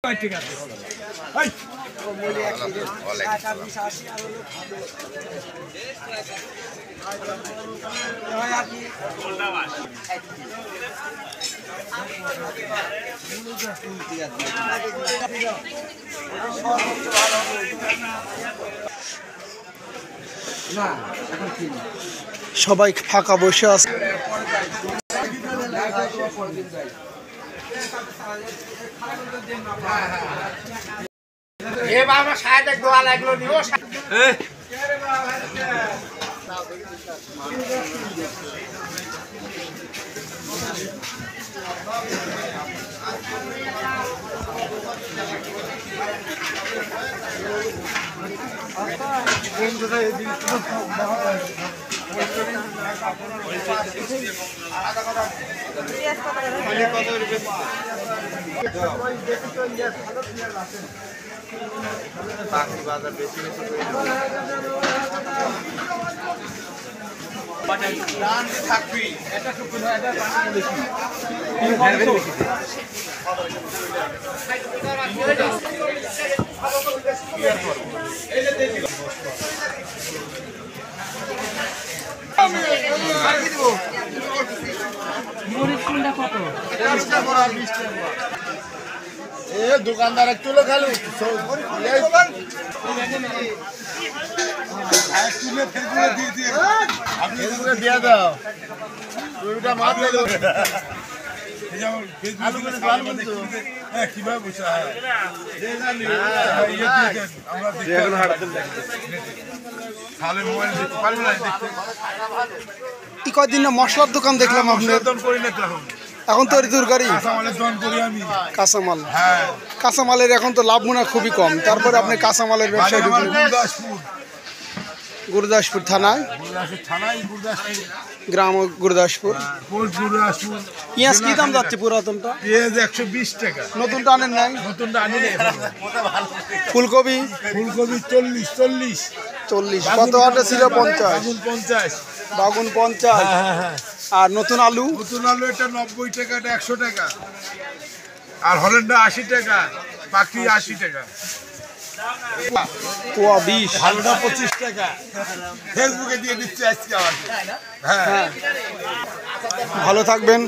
ঠিক আছে সবাই ফাঁকা বসে আছে। দোকানদার তুলে খালু দিয়ে দাও কিভাবে কয়দিন না মশলার দোকান দেখলাম আপনার, এখন তো তরকারি কাঁচামাল। কাঁচামালের এখন তো লাভ মনে খুবই কম, তারপরে আপনি কাঁচামালের ব্যবসায় ঢুকলেন গুরুদাসপুর থানায়, গ্রাম গুরুদাসপুর। পেঁয়াজ কি দাম যাচ্ছে পুরাতনটা? 120 টাকা। নতুনটা আনেন নাই? নতুনটা আনি ফুলকপি 40। কত আটা ছিল? 50। বাগুন 50। আর নতুন আলু? নতুন আলু এটা 90 টাকা, এটা 100 টাকা। আর হল্যান্ডা 80 টাকা, বাকি 80 টাকা। পোয়া 20, ভালোটা 25 টাকা। ফেসবুকে দিয়ে দিচ্ছি আজকে আমাকে। হ্যাঁ, ভালো থাকবেন।